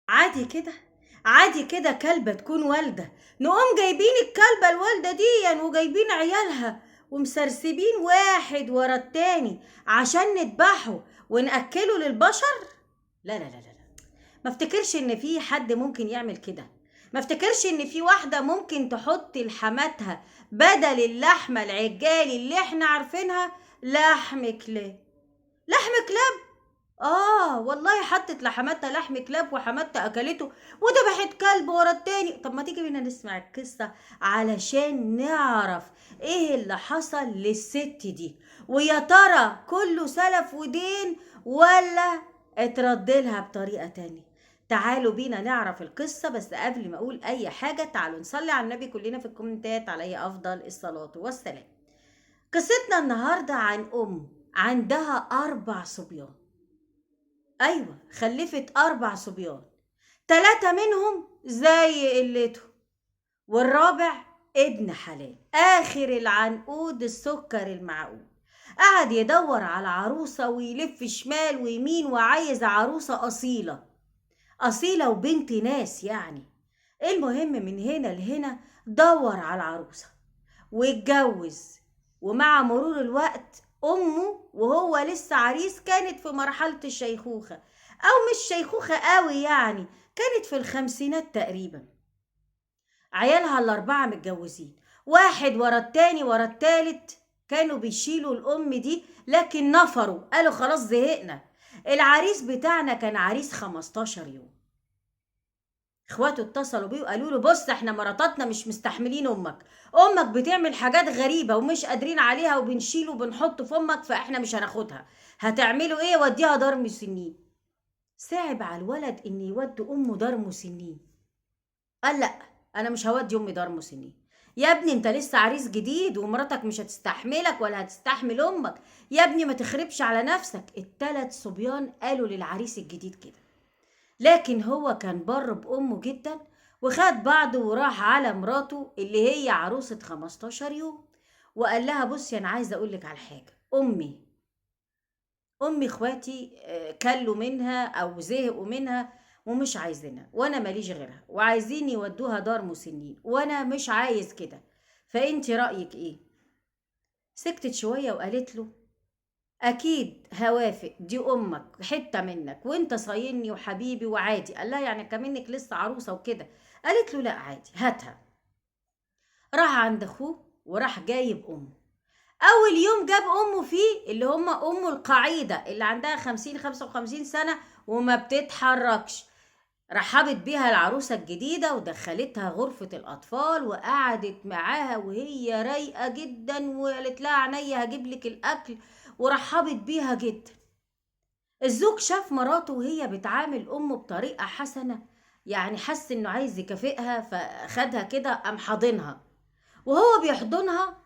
عادي كده. عادي كده كلبة تكون والدة، نقوم جايبين الكلبة الوالدة دي وجايبين عيالها ومسرسبين واحد ورا التاني عشان نذبحه ونأكله للبشر؟ لا لا لا لا لا. ما افتكرش ان في حد ممكن يعمل كده. ما افتكرش ان في واحدة ممكن تحط لحماتها بدل اللحمة العجالي اللي احنا عارفينها لحم كلاب. لحم كلاب. والله حطت لحماتها لحم كلاب وحماتها اكلته وذبحت كلب ورا التاني. طب ما تيجي بينا نسمع القصة علشان نعرف ايه اللي حصل للست دي، ويا ترى كله سلف ودين ولا اتردلها بطريقة تانية. تعالوا بينا نعرف القصة، بس قبل ما اقول اي حاجة تعالوا نصلي على النبي كلنا في الكومنتات عليه افضل الصلاة والسلام. قصتنا النهاردة عن عندها 4 صبيان. أيوة، خلفت 4 صبيان، 3 منهم زي قلته، والرابع ابن حلال آخر العنقود السكر المعقول. قعد يدور على عروسة ويلف شمال ويمين وعايز عروسة أصيلة، أصيلة وبنت ناس يعني. المهم من هنا لهنا دور على عروسة واتجوز. ومع مرور الوقت أمه وهو لسه عريس كانت في مرحلة الشيخوخة، أو مش شيخوخة قوي يعني، كانت في الخمسينات تقريبا. عيالها ال4 متجوزين، واحد ورا التاني ورا التالت. كانوا بيشيلوا الأم دي لكن نفروا، قالوا خلاص زهقنا. العريس بتاعنا كان عريس 15 يوم. اخواته اتصلوا بيه وقالوا له بص احنا مراتاتنا مش مستحملين امك بتعمل حاجات غريبه ومش قادرين عليها وبنشيله وبنحطه في امك، فاحنا مش هناخدها. هتعملوا ايه؟ وديها دار مسنين. صعب على الولد ان يودي امه دار مسنين. قال لا، انا مش هودي امي دار مسنين. يا ابني انت لسه عريس جديد ومراتك مش هتستحملك ولا هتستحمل امك. يا ابني ما تخربش على نفسك. ال3 صبيان قالوا للعريس الجديد كده، لكن هو كان بر بأمه جدا وخد بعضه وراح على مراته اللي هي عروسة 15 يوم، وقال لها بصي أنا عايزة أقولك على حاجة. أمي إخواتي كلوا منها أو زهقوا منها ومش عايزينها، وأنا ماليش غيرها وعايزين يودوها دار مسنين وأنا مش عايز كده، فأنت رأيك إيه؟ سكتت شوية وقالت له اكيد هوافق، دي امك حته منك وانت صايني وحبيبي وعادي. قال لها يعني كمنك لسه عروسه وكده؟ قالت له لا عادي هاتها. راح عند اخوه وراح جايب امه. اول يوم جاب امه فيه اللي هم امه القعيده اللي عندها 50 55 سنه وما بتتحركش، رحبت بيها العروسة الجديدة ودخلتها غرفة الأطفال وقعدت معاها وهي رايقة جدا وقالت لها عينيا هجيب لك الأكل، ورحبت بيها جدا. الزوج شاف مراته وهي بتعامل أمه بطريقة حسنة، يعني حس إنه عايز يكافئها فخدها كده قام حاضنها. وهو بيحضنها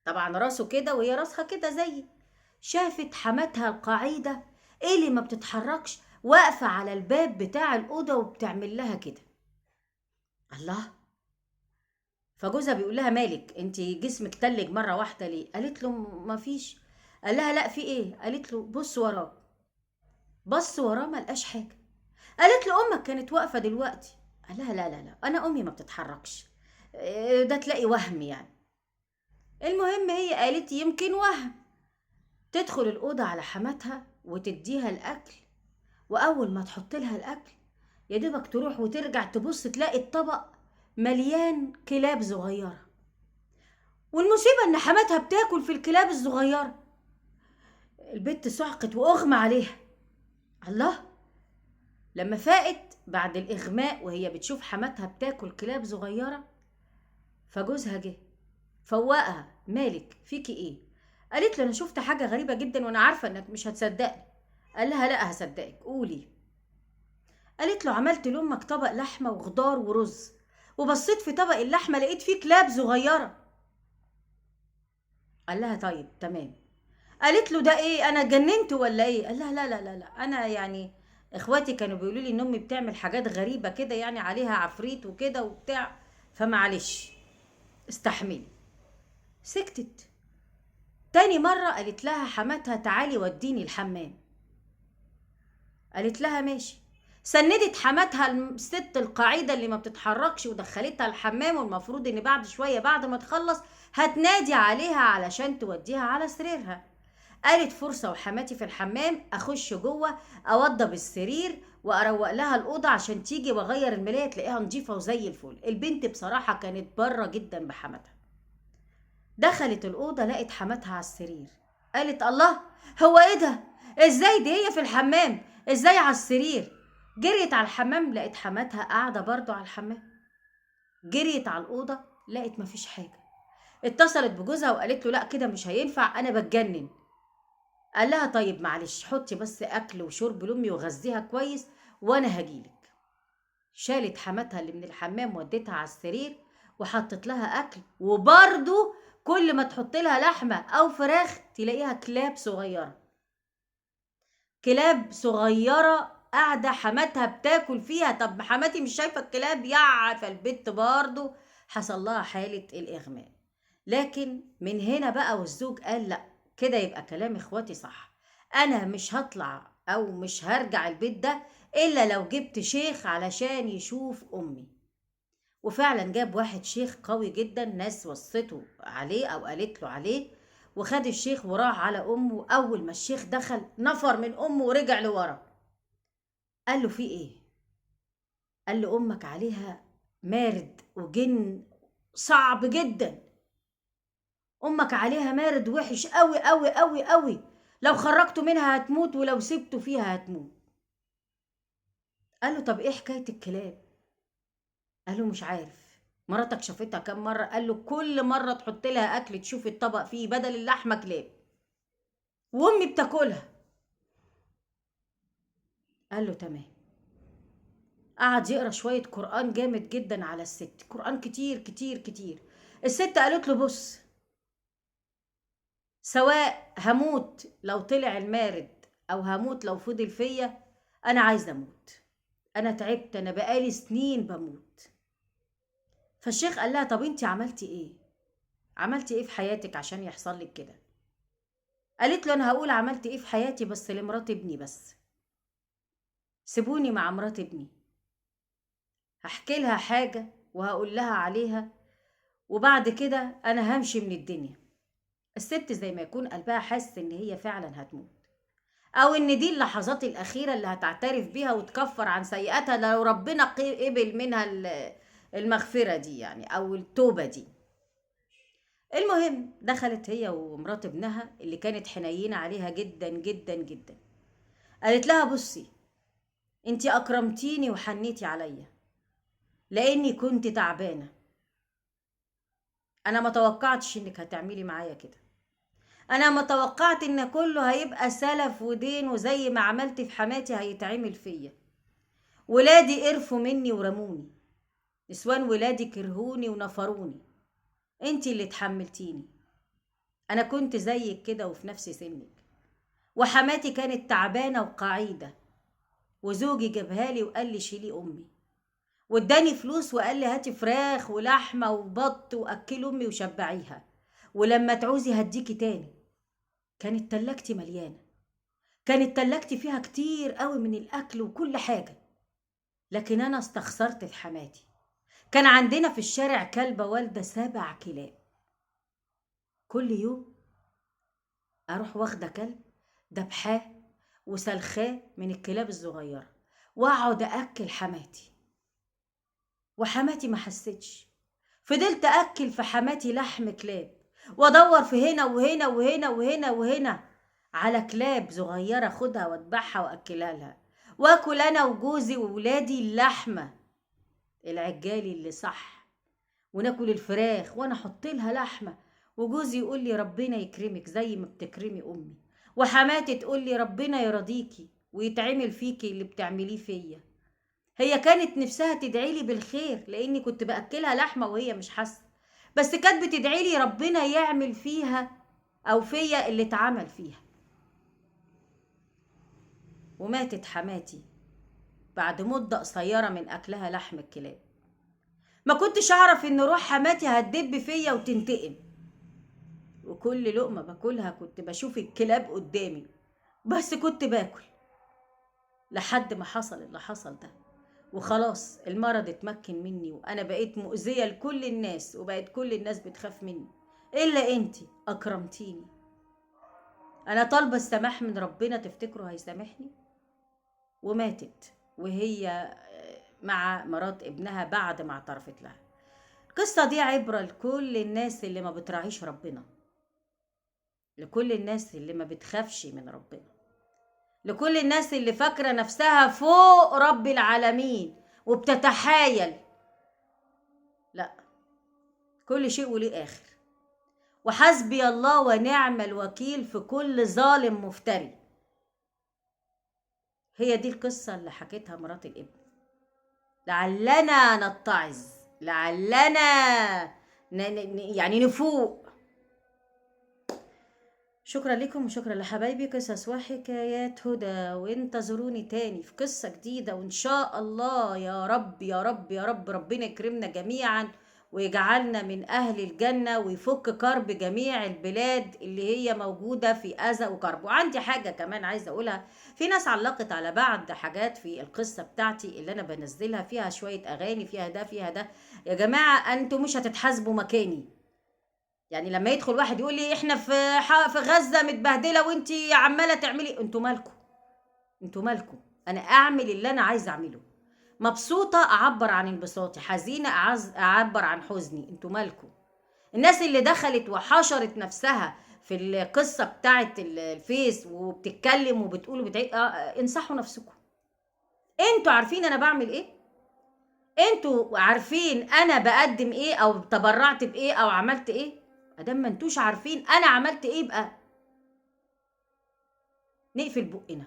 طبعا راسه كده وهي راسها كده زي، شافت حماتها القعيدة اللي ما بتتحركش واقفة على الباب بتاع الأوضة وبتعمل لها كده. الله. فجوزها بيقول لها مالك انت جسمك تلج مرة واحدة ليه؟ قالت له ما فيش. قال لها لا في ايه؟ قالت له بص وراه. بص وراه ما لقاش حاجة. قالت له امك كانت واقفة دلوقتي. قال لها لا لا لا انا امي ما بتتحركش، ده تلاقي وهم يعني. المهم هي قالت يمكن وهم. تدخل الأوضة على حماتها وتديها الأكل، وأول ما تحط لها الأكل يا دوبك تروح وترجع تبص تلاقي الطبق مليان كلاب صغيرة. والمصيبة إن حماتها بتاكل في الكلاب الصغيرة. البت صعقت وأغمى عليها. الله. لما فاقت بعد الإغماء وهي بتشوف حماتها بتاكل كلاب صغيرة، فجوزها جه فوقها مالك فيكي ايه؟ قالت له انا شفت حاجة غريبة جدا وانا عارفة انك مش هتصدقني. قال لها لا هصدقك قولي. قالت له عملت لامك طبق لحمه وخضار ورز، وبصيت في طبق اللحمه لقيت فيه كلاب صغيره. قال لها طيب تمام. قالت له ده ايه انا اتجننت ولا ايه؟ قال لها لا لا لا لا انا يعني اخواتي كانوا بيقولوا لي ان امي بتعمل حاجات غريبه كده يعني عليها عفريت وكده وبتاع، فمعلش استحملي. سكتت. تاني مره قالت لها حماتها تعالي وديني الحمام. قالت لها ماشي. سندت حماتها الست القاعدة اللي ما بتتحركش ودخلتها الحمام، والمفروض ان بعد شوية بعد ما تخلص هتنادي عليها علشان توديها على سريرها. قالت فرصة وحماتي في الحمام اخش جوه اوضب السرير واروق لها الأوضة عشان تيجي واغير الملاية تلاقيها نظيفة وزي الفل. البنت بصراحة كانت بره جدا بحماتها. دخلت الأوضة لقت حماتها على السرير. قالت الله، هو ايه ده؟ ازاي دي هي في الحمام؟ ازاي على السرير؟ جريت على الحمام لقت حماتها قاعدة برضو على الحمام. جريت على الأوضة لقت مفيش حاجة. اتصلت بجوزها وقالت له لا كده مش هينفع، أنا بتجنن. قال لها طيب معلش حطي بس أكل وشرب لأمي وغذيها كويس وأنا هجيلك. شالت حماتها اللي من الحمام وديتها على السرير وحطت لها أكل، وبرضو كل ما تحط لها لحمة أو فراخ تلاقيها كلاب صغيرة. كلاب صغيرة قاعدة حماتها بتاكل فيها. طب حماتي مش شايفة الكلاب؟ فالبت برضو حصل لها حالة الإغماء. لكن من هنا بقى والزوج قال لا كده يبقى كلام اخواتي صح، أنا مش هطلع أو مش هرجع البيت ده إلا لو جبت شيخ علشان يشوف أمي. وفعلا جاب واحد شيخ قوي جدا، ناس وصته عليه أو قالت له عليه، وخد الشيخ وراح على أمه. أول ما الشيخ دخل نفر من أمه ورجع لورا. قال له في إيه؟ قال له أمك عليها مارد وجن صعب جدا. أمك عليها مارد وحش قوي قوي قوي قوي، لو خرجته منها هتموت ولو سبته فيها هتموت. قال له طب إيه حكاية الكلاب؟ قال له مش عارف. مراتك شافتها كم مرة؟ قال له كل مرة تحط لها أكل تشوف الطبق فيه بدل اللحمة كلاب، وأمي بتاكلها. قال له تمام. قعد يقرا شوية قرآن جامد جدا على الست، قرآن كتير كتير كتير. الست قالت له بص، سواء هموت لو طلع المارد أو هموت لو فضل فيا، أنا عايزة أموت، أنا تعبت، أنا بقالي سنين بموت. فالشيخ قال لها طب أنت عملتي إيه؟ عملتي إيه في حياتك عشان يحصل لك كده؟ قالت له أنا هقول عملت إيه في حياتي بس لمرات ابني بس، سيبوني مع مرات ابني، هحكي لها حاجة وهقول لها عليها وبعد كده أنا همشي من الدنيا. الست زي ما يكون قلبها حاسس إن هي فعلا هتموت، أو إن دي اللحظات الأخيرة اللي هتعترف بيها وتكفر عن سيئاتها لو ربنا قبل منها المغفرة دي يعني أو التوبة دي. المهم دخلت هي ومرات ابنها اللي كانت حنينة عليها جدا جدا جدا. قالت لها بصي، انتي أكرمتيني وحنيتي عليا لأني كنت تعبانة، أنا ما توقعتش إنك هتعملي معايا كده، أنا ما توقعت إن كله هيبقى سلف ودين وزي ما عملت في حماتي هيتعمل فيا. ولادي قرفوا مني ورموني، نسوان ولادي كرهوني ونفروني، انتي اللي تحملتيني. أنا كنت زيك كده وفي نفس سنك، وحماتي كانت تعبانة وقعيدة، وزوجي جابها لي وقال لي شيلي أمي، واداني فلوس وقال لي هاتي فراخ ولحمة وبط وأكلي أمي وشبعيها، ولما تعوزي هديكي تاني. كانت تلاجتي مليانة، كانت تلاجتي فيها كتير قوي من الأكل وكل حاجة، لكن أنا استخسرت في حماتي. كان عندنا في الشارع كلبة والدة 7 كلاب، كل يوم أروح واخدة كلب دبحاه وسلخاه من الكلاب الصغيرة وأقعد أكل حماتي، وحماتي ما حستش. فضلت أكل في حماتي لحم كلاب وأدور في هنا وهنا وهنا وهنا وهنا على كلاب صغيرة أخدها وأذبحها وأكلها لها، وأكل أنا وجوزي وولادي اللحمة العجالي اللي صح، وناكل الفراخ وأنا أحط لها لحمة، وجوزي يقول لي ربنا يكرمك زي ما بتكرمي أمي، وحماتي تقول لي ربنا يرضيكي ويتعمل فيكي اللي بتعمليه فيا. هي كانت نفسها تدعي لي بالخير لاني كنت باكلها لحمه وهي مش حاسه، بس كانت بتدعي لي ربنا يعمل فيها او فيا اللي اتعمل فيها. وماتت حماتي بعد مده قصيره من اكلها لحم الكلاب. ما كنتش اعرف ان روح حماتي هتدب فيا وتنتقم، وكل لقمه باكلها كنت بشوف الكلاب قدامي، بس كنت باكل. لحد ما حصل اللي حصل ده، وخلاص المرض اتمكن مني وانا بقيت مؤذية لكل الناس، وبقيت كل الناس بتخاف مني الا انتي اكرمتيني. انا طالبة السماح من ربنا، تفتكروا هيسامحني؟ وماتت وهي مع مرات ابنها بعد ما اعترفت لها. القصة دي عبرة لكل الناس اللي ما بتراعيش ربنا، لكل الناس اللي ما بتخافش من ربنا، لكل الناس اللي فاكرة نفسها فوق رب العالمين وبتتحايل. لا، كل شيء وليه آخر، وحسبي الله ونعم الوكيل في كل ظالم مفتري. هي دي القصة اللي حكيتها مرات الابن، لعلنا نتعظ، لعلنا يعني نفوق. شكرا لكم وشكرا لحبايبي قصص وحكايات هدى، وانتظروني تاني في قصة جديدة، وان شاء الله يا رب يا رب يا رب ربنا يكرمنا جميعا ويجعلنا من أهل الجنة، ويفك كرب جميع البلاد اللي هي موجودة في أذى وكرب. وعندي حاجة كمان عايزة أقولها، في ناس علقت على بعض حاجات في القصة بتاعتي اللي أنا بنزلها، فيها شوية أغاني فيها ده فيها ده. يا جماعة أنتوا مش هتتحاسبوا مكاني. يعني لما يدخل واحد يقول لي احنا في غزة متبهدلة وانتي عمالة تعملي، انتوا مالكم؟ انتوا مالكم؟ انا اعمل اللي انا عايزة اعمله، مبسوطة اعبر عن انبساطي، حزينة اعبر عن حزني، انتوا مالكم؟ الناس اللي دخلت وحشرت نفسها في القصة بتاعت الفيس وبتتكلم وبتقول وبتعيد، انصحوا نفسكم. انتوا عارفين انا بعمل ايه، انتوا عارفين انا بقدم ايه او تبرعت بايه او عملت ايه. ادام ما انتوش عارفين انا عملت ايه، بقى نقفل بقنا.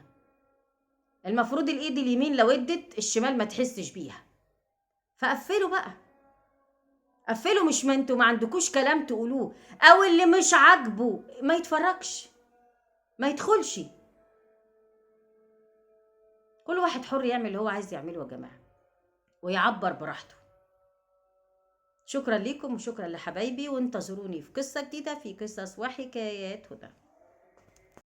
المفروض الايد اليمين لو ادت الشمال ما تحسش بيها، فقفلوا بقى، قفلوا. مش ما انتوا ما عندكوش كلام تقولوه، او اللي مش عاجبه ما يتفرجش، ما يدخلش. كل واحد حر يعمل اللي هو عايز يعمله يا جماعه، ويعبر براحته. شكرا لكم وشكرا لحبايبي، وانتظروني في قصة جديدة في قصص وحكايات هدى.